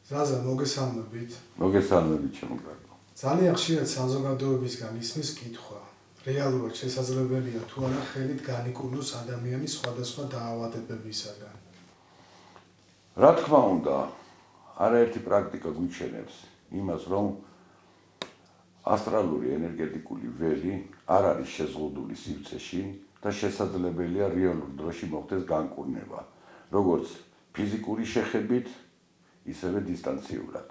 ზაზა მოგესალმებით. მოგესალმებით ჩემო კარგო. ძალიან ხშირად საზოგადოებისგან ისმის კითხვა. რეალურად შესაძლებელია თუ არა ხელით განიკურნოს ადამიანის სხვადასხვა დაავადებებისაგან. რა თქმა უნდა, არაერთი პრაქტიკა გვიჩვენებს იმას, რომ ასტრალური ენერგეტიკული ველი არ არის შეზღუდული სივრცეში და შესაძლებელია რეალურ დროში მოხდეს განკურნება, როგორც ფიზიკური შეხებით, ისევე დისტანციურად.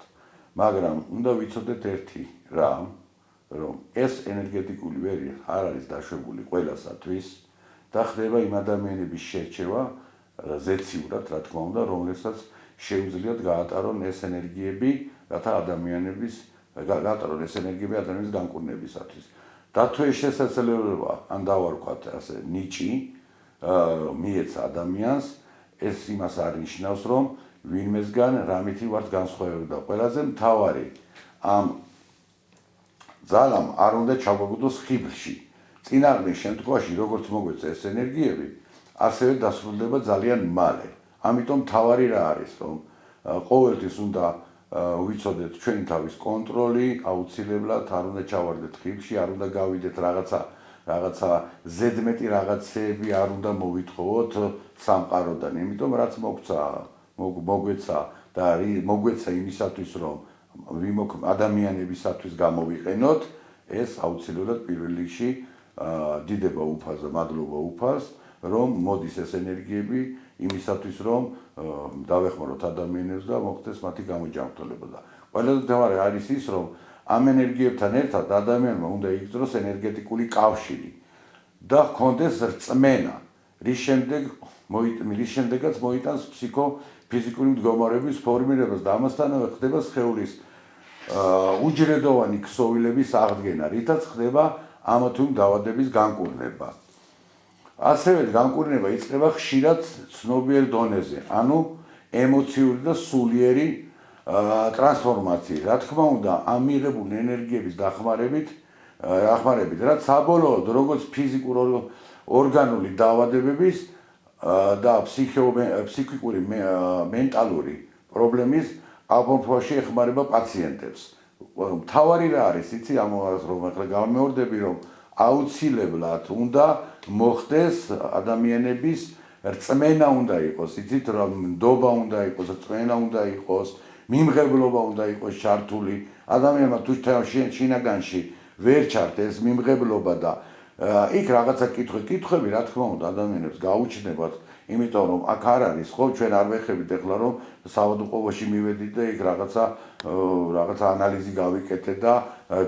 მაგრამ უნდა ვიცოდეთ ერთი რამ, რომ ეს ენერგეტიკული ველი არ არის დაშვებული ყველასათვის და ხდება იმ ადამიანების შერჩევა ზეციურად, რა თქმა უნდა, რომლებსაც შეუძლიათ გაატარონ ეს ენერგიები, რათა ადამიანების გაატარონ ეს ენერგიები ადამიანის განკურნებისათვის. და თუ ეს შესაძლებლობა, ან დავარქვათ ასე, ნიჭი მიეცა ადამიანს, ეს იმას არ ნიშნავს, რომ ვინმესგან რამითი ვართ განსხვავებული და ყველაზე მთავარი ამ ძალამ არ უნდა ჩაგვაგდოს ხიბლში. წინააღმდეგ შემთხვევაში, როგორც მოგვეცა ეს ენერგიები, ასევე დასრულდება ძალიან მალე. ამიტომ მთავარი რა არის, რომ ყოველთვის უნდა ვიცოდეთ ჩვენი თავის კონტროლი, აუცილებლად არ უნდა ჩავარდეთ ხიბლში, არ უნდა გავიდეთ რაღაცა ზედმეტი რაღაცეები არ უნდა მოვითხოვოთ სამყაროდან. იმიტომ რაც მოგვეცა და მოგვეცა იმისათვის, რომ ადამიანებისათვის გამოვიყენოთ, ეს აუცილებლად პირველ რიგში დიდება უფალს და მადლობა უფალს, რომ მოდის ეს ენერგიები იმისათვის, რომ დავეხმაროთ ადამიანებს და მოხდეს მათი გამოჯანმრთელება. და ყველაზე მთავარი არის ის, რომ ამ ენერგიებთან ერთად ადამიანმა უნდა იგრძნოს ენერგეტიკული კავშირი და ჰქონდეს რწმენა, რის შემდეგაც მოიტანს ფიზიკური მდგომარეობის ფორმირებას და ამასთანავე ხდება სხეულის უჯრედოვანი ქსოვილების აღდგენა, რითაც ხდება ამა თუ იმ დაავადების განკურნება. ასევე განკურნება იწყება ხშირად ცნობიერ დონეზე, ანუ ემოციური და სულიერი ტრანსფორმაციით. რა თქმა უნდა, ამ მიღებული ენერგიების დახმარებით, რაც საბოლოოდ როგორც ფიზიკური ორგანული დაავადებების და ფსიქიკური მენტალური პრობლემის აბორტვაში ეხმარება პაციენტებს. მთავარი რა არის, იცი, ამას რომ ახლა გამეორდები, რომ აუცილებლად უნდა მოხდეს ადამიანების რწმენა უნდა იყოს, იცით, რომ ნდობა უნდა იყოს, რწმენა უნდა იყოს, მიმღებლობა უნდა იყოს ჩართული. ადამიანმა თუ შინაგანში ვერ ჩართ ეს მიმღებლობა და იქ რაღაცა კითხვები, რა თქმა უნდა, ადამიანებს გაუჩნდებათ, იმიტომ რომ აქ არ არის, ხო, ჩვენ არ ვეხებით ახლა რომ საავადმყოფოში მივედით და იქ რაღაცა ანალიზი გავიკეთეთ და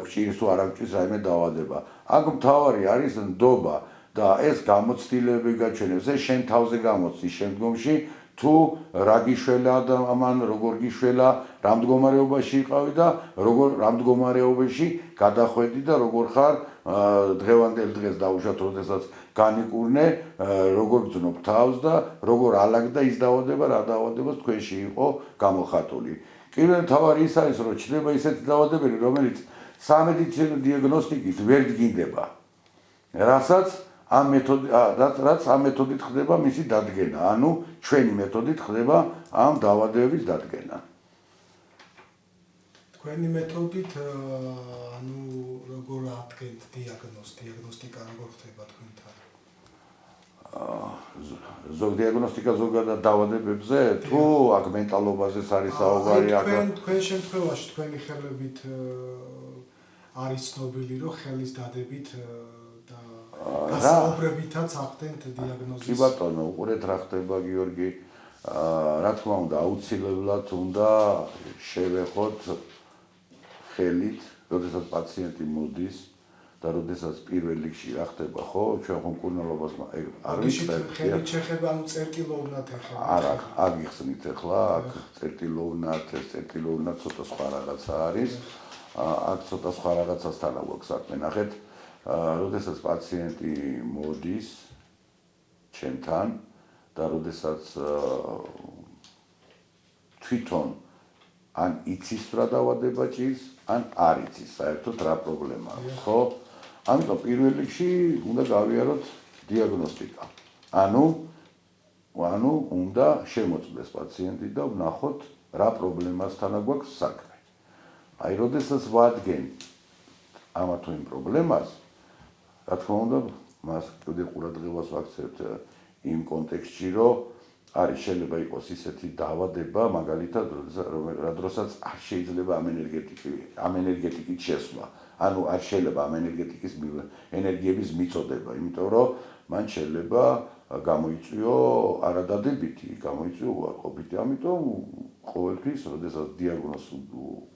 გვჭირს თუ არ გვჭირს რაიმე დაავადება. აქ მთავარი არის ნდობა და ეს გამოცდილებები გაჩვენებს, ეს შენ თავზე გამოცდის შემდგომში თუ რა გიშველა ამან, როგორ გიშველა, რა მდგომარეობაში იყავი და რა მდგომარეობაში გადახვედი და როგორ ხარ დღევანდელ დღეს დაუშვათ, როდესაც განიკურნე, როგორ გძნობ თავს და როგორ ალაგდა ის დაავადება, რა დაავადებას თქვენში იყო გამოხატული. პირველ მთავარი ის არის, რომ ჩნდება ისეთი დაავადებები, რომელიც სამედიცინო დიაგნოსტიკით ვერ დგინდება, რაც ამ მეთოდით ხდება მისი დადგენა, ანუ ჩვენი მეთოდით ხდება ამ დაავადებების დადგენა. თქვენი მეთოდით, ანუ როგორ ადგენთ დიაგნოსტიკა როგორ ხდება თქვენთან? დიაგნოსტიკა ზოგადად დაავადებებზე, თუ აქ მენტალობაზეც არის საუბარი, თქვენ შემთხვევაში თქვენი ხელებით არის ცნობილი, რომ ხელის დადებით გასაუბრებითაც ახდენთ დიაგნოზის. კი ბატონო, უყურეთ რა ხდება გიორგი. რა თქმა უნდა, აუცილებლად უნდა შევეხოთ ხელით, როდესაც პაციენტი მოდის და როდესაც პირველ რიგში რა ხდება, ხო, ჩვენ ხომ მკურნალობას არ ვიცით. ხელით შეხება, ანუ წერტილოვნად ეხება. არა, აგიხსნით ახლა, აქ წერტილოვნად ცოტა სხვა რაღაცა არის. აქ ცოტა სხვა რაღაცასთან აქვს საქმე. ნახეთ, როდესაც პაციენტი მოდის ჩემთან და როდესაც თვითონ ან იცის რა დაავადება ჭირს, ან არ იცის საერთოდ რა პრობლემა აქვს, ხო? ამიტომ პირველ რიგში უნდა გავიაროთ დიაგნოსტიკა. ანუ უნდა შემოწმდეს პაციენტი და ვნახოთ რა პრობლემასთან გვაქვს საქმე. აი, როდესაც ვადგენ ამა თუ იმ პრობლემას, რა თქმა უნდა, მას კიდევ ყურადღებას ვაქცევთ იმ კონტექსტში, რომ არის შეიძლება იყოს ისეთი დაავადება, მაგალითად, რა დროსაც არ შეიძლება ამ ენერგეტიკით შესვლა. ანუ არ შეიძლება ამ ენერგიების მიწოდება, იმიტომ რომ მან შეიძლება გამოიწვიო არადადებითი, გამოიწვიო უარყოფითი. ამიტომ ყოველთვის, როდესაც დიაგნოზს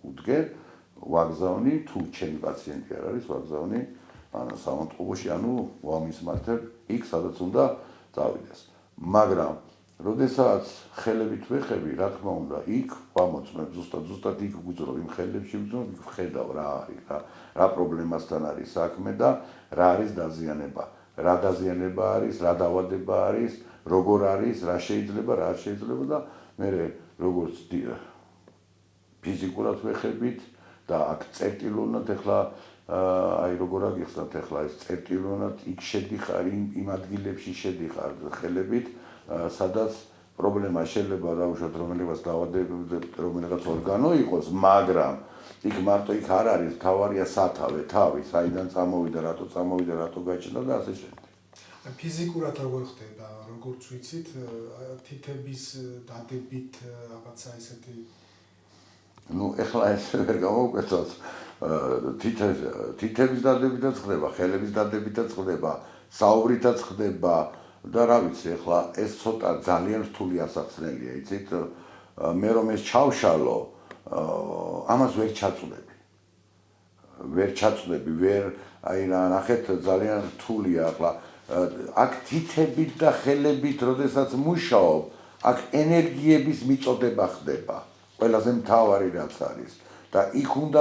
უდგენ, ვაგზავნი, თუ ჩემი პაციენტი არ არის, ვაგზავნი სამონტყუში, ანუ ვამისმართებ იქ, სადაც უნდა წავიდეს. მაგრამ როდესაც ხელებით ვეხები, რა თქმა უნდა, იქ ვამოწმებ ზუსტად იქ ვგუძრობ იმ ხელებში ვგუძრობ, იქ ვხედავ რა არის, რა პრობლემასთან არის საქმე და რა არის დაზიანება. რა დაზიანება არის, რა დაავადება არის, როგორ არის, რა შეიძლება, რა არ შეიძლება და მე როგორც ფიზიკურად ვეხებით და აქ წერტილოვნად ეხლა აი როგორ აგიხსნათ ეხლა ეს წერტილოვნად იქ შედიხარ იმ ადგილებში შედიხარ ხელებით სადაც პრობლემა შეიძლება დაუშვათ რომელიღაც ორგანო იყოს, მაგრამ იქ მარტო იქ არ არის, თავარია სათავე, თავი, საიდან წამოვიდა, რატო გაჩნდა და ასე შემდეგ. ფიზიკურად როგორ ხდება, როგორც ვიცით, თითების დადებით რაღაცა ესეთი ნუ ეხლა ეს ვერ გამოვკვეთოთ, თითების დადებითაც ხდება, ხელების დადებითაც ხდება, საუბრითაც ხდება და რა ვიცი, ეხლა ეს ცოტა ძალიან რთული ასახსნელია, იცით, მე რომ ეს ჩავშალო, ამას ვერ ჩაწვდები, აი რა ნახეთ ძალიან რთულია ახლა აქ თითებით და ხელებით როდესაც მუშაობ, აქ ენერგიების მიწოდება ხდება, ყველაზე მთავარი რაც არის და იქ უნდა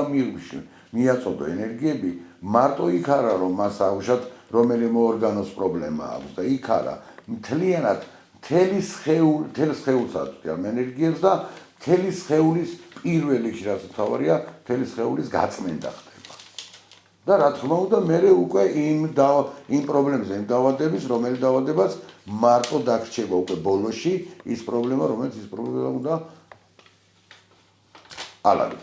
მიაწოდო ენერგიები, მარტო იქ არა რომ მას აუშვათ რომელიმე ორგანოს პრობლემა აქვს და იქ არა, მთლიანად მთელი სხეულს აწვდიან ენერგიებს და მთელი სხეულის პირველ რიგში რაც მთავარია, მთელი სხეულის გაწმენდა ხდება. და რა თქმა უნდა, მე უკვე იმ პრობლემის, იმ დაავადების, რომელი დაავადებაც მარტო დაგრჩება უკვე ბოლოში ის პრობლემა, რომელიც უნდა ალაგდეს.